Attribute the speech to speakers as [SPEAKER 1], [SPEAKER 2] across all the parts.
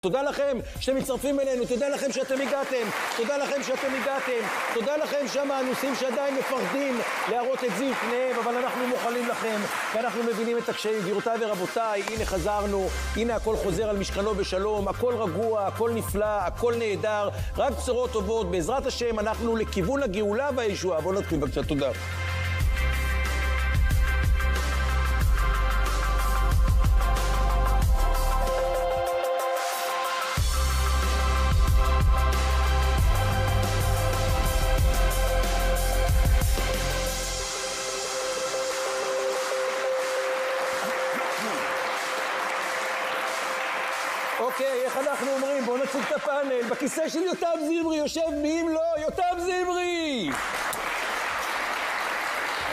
[SPEAKER 1] תודה לכם שאתם מצטרפים אלינו, תודה לכם שאתם הגעתם, תודה לכם שאתם הגעתם, תודה לכם שהמאנוסים שעדיין מפחדים להראות את זיו פניהם, אבל אנחנו מוכנים לכם, ואנחנו מבינים את הקשיים. גבירותיי ורבותיי, הנה חזרנו, הנה הכל חוזר על משכנו בשלום, הכל רגוע, הכל נפלא, הכל נהדר, רק בשורות טובות, בעזרת השם אנחנו לכיוון הגאולה והישועה. בואו נתחיל בבקשה, תודה. אוקיי, איך אנחנו אומרים? בואו נציג את הפאנל. בכיסא של יותם זמרי יושב מי אם לא, יותם זמרי!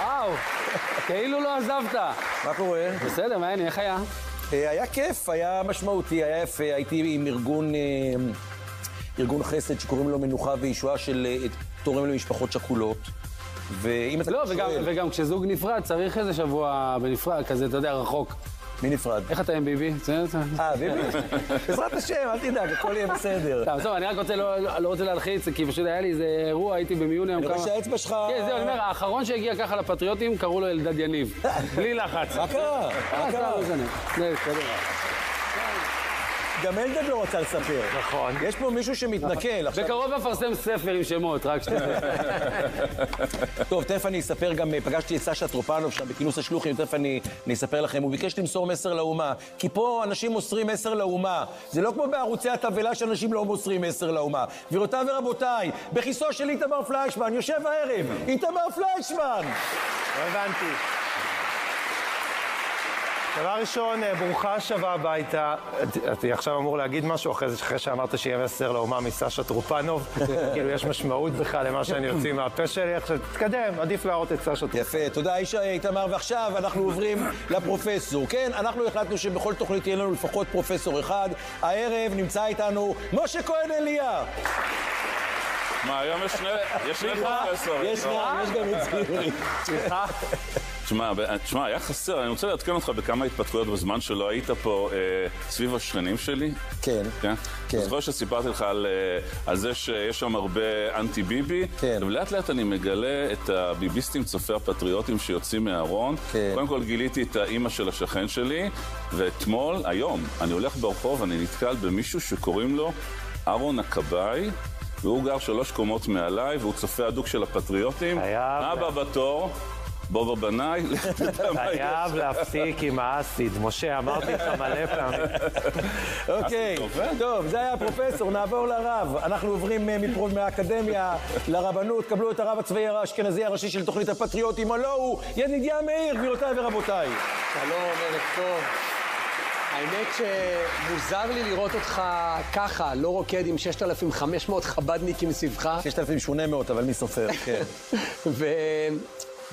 [SPEAKER 2] וואו, כאילו לא עזבת.
[SPEAKER 1] מה קורה?
[SPEAKER 2] בסדר, מה העניין? איך היה?
[SPEAKER 1] היה כיף, היה משמעותי, היה יפה. הייתי עם ארגון חסד שקוראים לו מנוחה וישועה של תורם למשפחות שכולות. ואם אתה
[SPEAKER 2] לא, וגם כשזוג נפרד צריך איזה שבוע בנפרד, כזה, אתה יודע, רחוק.
[SPEAKER 1] מי נפרד?
[SPEAKER 2] איך אתה עם ביבי?
[SPEAKER 1] ביבי? בעזרת השם, אל תדאג, הכל יהיה בסדר.
[SPEAKER 2] טוב, אני רק לא רוצה להלחיץ, כי פשוט היה לי איזה אירוע, הייתי במיון היום
[SPEAKER 1] כמה... אני רואה שהאצבע שלך...
[SPEAKER 2] כן, זהו, אני אומר, האחרון שהגיע ככה לפטריוטים, קראו לו אלדד יניב. בלי לחץ.
[SPEAKER 1] מה קרה? מה קרה? גם אלדד לא רוצה לספר.
[SPEAKER 2] נכון.
[SPEAKER 1] יש פה מישהו שמתנקל.
[SPEAKER 2] בקרוב אפרסם ספר עם שמות, רק שתי.
[SPEAKER 1] טוב, תכף אני אספר גם, פגשתי את סשה טרופנוב שם בכינוס השלוחים, תכף אני אספר לכם. הוא ביקש למסור מסר לאומה, כי פה אנשים מוסרים מסר לאומה. זה לא כמו בערוצי התבלה שאנשים לא מוסרים מסר לאומה. גבירותיי ורבותיי, בכיסו של איתמר פליישמן, יושב הערב, איתמר פליישמן.
[SPEAKER 3] לא הבנתי. דבר ראשון, ברוכה שווה הביתה. אני עכשיו אמור להגיד משהו אחרי שאמרת שיהיה מסר לאומה מסשה טרופנוב. כאילו יש משמעות בכלל למה שאני יוצאים מהפה שלי. עכשיו תתקדם, עדיף להראות את סשה טרופנוב.
[SPEAKER 1] יפה, תודה איתמר. ועכשיו אנחנו עוברים לפרופסור. כן, אנחנו החלטנו שבכל תוכנית יהיה לנו לפחות פרופסור אחד. הערב נמצא איתנו משה כהן אליה.
[SPEAKER 4] מה, היום יש שני פרופסורים.
[SPEAKER 1] יש גם את זמרי. סליחה.
[SPEAKER 4] תשמע, היה חסר, אני רוצה לעדכן אותך בכמה התפתחויות בזמן שלא היית פה סביב השכנים שלי.
[SPEAKER 1] כן.
[SPEAKER 4] כן? אתה זוכר שסיפרתי לך על זה שיש שם הרבה אנטי ביבי?
[SPEAKER 1] כן.
[SPEAKER 4] ולאט לאט אני מגלה את הביביסטים צופי הפטריוטים שיוצאים מהארון.
[SPEAKER 1] כן.
[SPEAKER 4] קודם כל גיליתי את האמא של השכן שלי, ואתמול, היום, אני הולך ברחוב ואני נתקל במישהו שקוראים לו אהרון הכבאי, והוא גר 3 קומות מעליי, והוא צופה הדוק של הפטריוטים. אבא בתור. בובה בנאי,
[SPEAKER 3] חייב להפסיק עם האסיד. משה, אמרתי לך מלא פעמים.
[SPEAKER 1] אוקיי, טוב, זה היה הפרופסור, נעבור לרב. אנחנו עוברים מהאקדמיה לרבנות, קבלו את הרב הצבאי האשכנזי הראשי של תוכנית הפטריוטים, הלא הוא ידידיה מאיר, גבירותיי ורבותיי.
[SPEAKER 5] שלום, ערב טוב. האמת שמוזר לי לראות אותך ככה, לא רוקד עם 6,500 חבדניקים סביבך.
[SPEAKER 1] 6,800, אבל מי סופר, כן.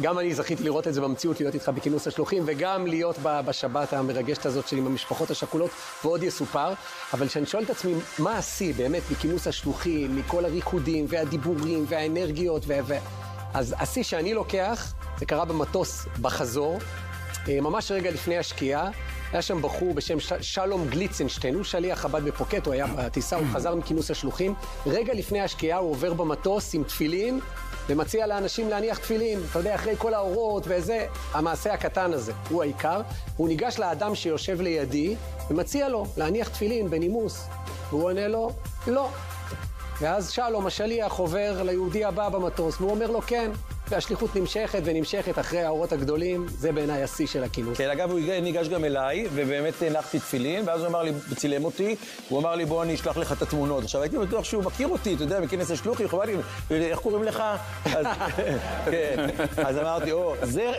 [SPEAKER 5] גם אני זכיתי לראות את זה במציאות, להיות איתך בכינוס השלוחים, וגם להיות בשבת המרגשת הזאת שלי עם המשפחות השכולות, ועוד יסופר. אבל כשאני שואל את עצמי, מה עשי באמת בכינוס השלוחים, מכל הריקודים והדיבורים והאנרגיות, אז עשי שאני לוקח, זה קרה במטוס בחזור, ממש רגע לפני השקיעה, היה שם בחור בשם שלום גליצנשטיין, הוא שליח חב"ד בפוקט, הוא היה בטיסה, הוא חזר מכינוס השלוחים. רגע לפני השקיעה הוא עובר במטוס עם תפילין, ומציע לאנשים להניח תפילין, אתה יודע, אחרי כל האורות וזה, המעשה הקטן הזה, הוא העיקר. הוא ניגש לאדם שיושב לידי, ומציע לו להניח תפילין בנימוס, והוא עונה לו, לא. ואז שלום, השליח, עובר ליהודי הבא במטוס, והוא אומר לו, כן. והשליחות נמשכת ונמשכת אחרי האורות הגדולים, זה בעיניי השיא של הכינוס.
[SPEAKER 1] כן, אגב, הוא ניגש גם אליי, ובאמת הנחתי תפילין, ואז הוא אמר לי, צילם אותי, הוא אמר לי, בוא אני אשלח לך את התמונות. עכשיו, הייתי בטוח שהוא מכיר אותי, אתה יודע, מכנס השלוחים, איך קוראים לך? כן, אז אמרתי,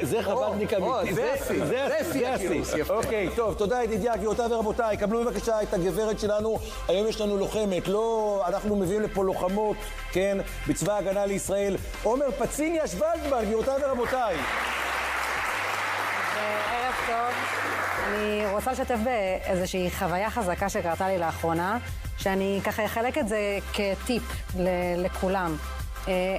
[SPEAKER 1] זה חב"דניק אמיתי, זה השיא. אוקיי, טוב, תודה ידידיה, גבירותיי ורבותיי, קבלו בבקשה את הגברת שלנו, היום יש לנו לוחמת, לא, אנחנו מביאים לפה לוחמות, כן, בצבא ההגנה לישראל, עומר פציניה ולדמן, גבירותיי ורבותיי.
[SPEAKER 6] ערב טוב. אני רוצה לשתף באיזושהי חוויה חזקה שקרתה לי לאחרונה, שאני ככה אחלק את זה כטיפ לכולם.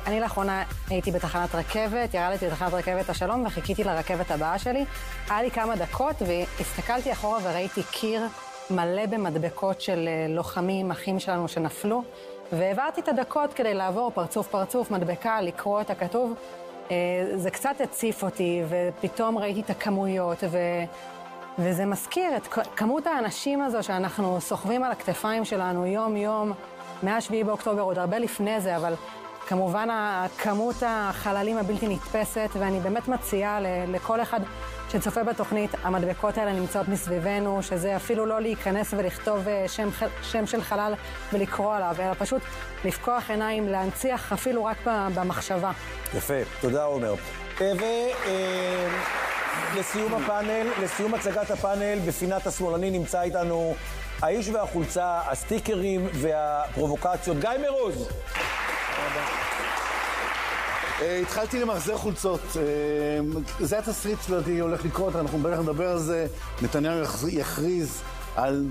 [SPEAKER 6] אני לאחרונה הייתי בתחנת רכבת, ירדתי בתחנת רכבת השלום וחיכיתי לרכבת הבאה שלי. היה לי כמה דקות והסתכלתי אחורה וראיתי קיר מלא במדבקות של לוחמים, אחים שלנו שנפלו, והעברתי את הדקות כדי לעבור פרצוף פרצוף, מדבקה, לקרוא את הכתוב. זה קצת הציף אותי, ופתאום ראיתי את הכמויות, וזה מזכיר את כמות האנשים הזו שאנחנו סוחבים על הכתפיים שלנו יום-יום, מה-7 באוקטובר, עוד הרבה לפני זה, אבל כמובן כמות החללים הבלתי נתפסת, ואני באמת מציעה לכל אחד שצופה בתוכנית, המדבקות האלה נמצאות מסביבנו, שזה אפילו לא להיכנס ולכתוב שם של חלל ולקרוא עליו, אלא פשוט לפקוח עיניים, להנציח אפילו רק במחשבה.
[SPEAKER 1] יפה, תודה עומר. ולסיום הפאנל, לסיום הצגת הפאנל, בפינת השמאלני נמצא איתנו האיש והחולצה, הסטיקרים והפרובוקציות, גיא מרוז.
[SPEAKER 7] התחלתי למחזר חולצות, זה התסריט שאני הולך לקרות, אנחנו בטח נדבר על זה, נתניהו יכריז על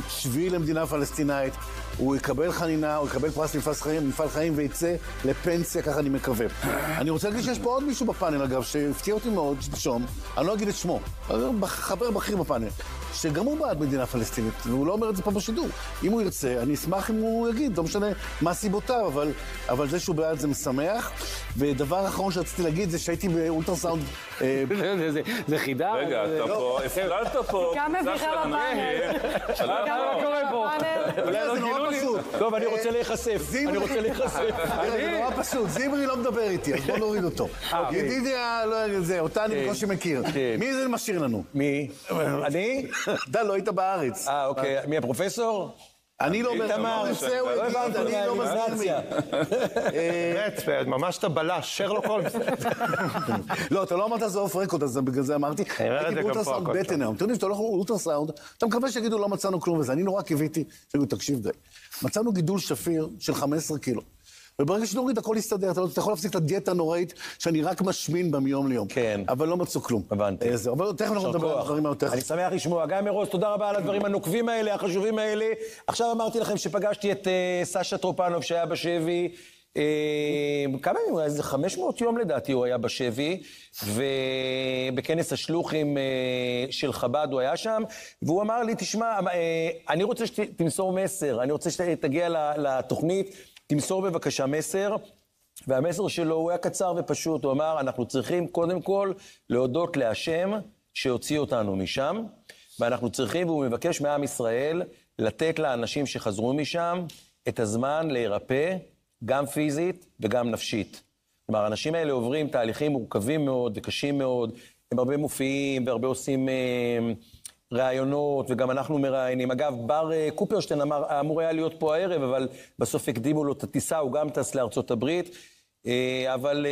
[SPEAKER 7] 7 למדינה פלסטינאית, הוא יקבל חנינה, הוא יקבל פרס מפעל חיים ויצא לפנסיה, ככה אני מקווה. אני רוצה להגיד שיש פה עוד מישהו בפאנל, אגב, שהפתיע אותי מאוד, שלשום, אני לא אגיד את שמו, חבר בכיר בפאנל, שגם הוא בעד מדינה פלסטינית, והוא לא אומר את זה פה בשידור. אם הוא ירצה, אני אשמח אם הוא יגיד, לא משנה מה סיבותיו, אבל זה שהוא בעד זה משמח. ודבר אחרון שרציתי להגיד זה שהייתי באולטרסאונד...
[SPEAKER 2] זה חידה?
[SPEAKER 4] רגע, אתה פה, הפללת פה...
[SPEAKER 6] גם מביכה בפאנל.
[SPEAKER 2] מה קורה פה?
[SPEAKER 7] זה נורא פשוט.
[SPEAKER 1] טוב, אני רוצה להיחשף.
[SPEAKER 7] זה נורא פשוט, זימרי לא מדבר איתי, אז בוא נוריד אותו. ידידיה, אותה אני בקושי מכיר. מי זה משאיר לנו?
[SPEAKER 1] מי? אני?
[SPEAKER 7] אתה לא היית בארץ.
[SPEAKER 1] אוקיי. מי הפרופסור?
[SPEAKER 7] אני לא אומר,
[SPEAKER 1] לא הבנתי,
[SPEAKER 7] אני לא מזמין.
[SPEAKER 3] ממש אתה בלש, שרלוק הולמס.
[SPEAKER 7] לא, אתה לא אמרת זה אוף רקורד, אז בגלל זה אמרתי. הייתי באולטרסאונד בטן היום. אתם יודעים שאתה הולך לאולטרסאונד, אתה מקווה שיגידו לא מצאנו כלום וזה. אני נורא קיוויתי, תקשיב די. מצאנו גידול שפיר של 15 קילו. וברגע שנוריד הכל יסתדר, אתה יכול להפסיק את הדיאטה הנוראית שאני רק משמין בה מיום ליום.
[SPEAKER 1] כן.
[SPEAKER 7] אבל לא מצאו כלום.
[SPEAKER 1] הבנתי.
[SPEAKER 7] אבל תכף אנחנו נדבר על הדברים היותר.
[SPEAKER 1] אני שמח לשמוע. גיא מרוז, תודה רבה על הדברים הנוקבים האלה, החשובים האלה. עכשיו אמרתי לכם שפגשתי את סשה טרופנוב שהיה בשבי. כמה ימים? איזה 500 יום לדעתי הוא היה בשבי, ובכנס השלוחים של חב"ד הוא היה שם, והוא אמר לי, תשמע, אני רוצה שתמסור מסר, אני רוצה שתגיע לתוכנית, תמסור בבקשה מסר, והמסר שלו הוא היה קצר ופשוט, הוא אמר, אנחנו צריכים קודם כל להודות להשם שהוציא אותנו משם, ואנחנו צריכים, והוא מבקש מעם ישראל, לתת לאנשים שחזרו משם את הזמן להירפא, גם פיזית וגם נפשית. כלומר, האנשים האלה עוברים תהליכים מורכבים מאוד וקשים מאוד, הם הרבה מופיעים והרבה עושים רעיונות, וגם אנחנו מראיינים. אגב, בר קופרשטיין אמור היה להיות פה הערב, אבל בסוף הקדימו לו את הטיסה, הוא גם טס לארצות הברית, אבל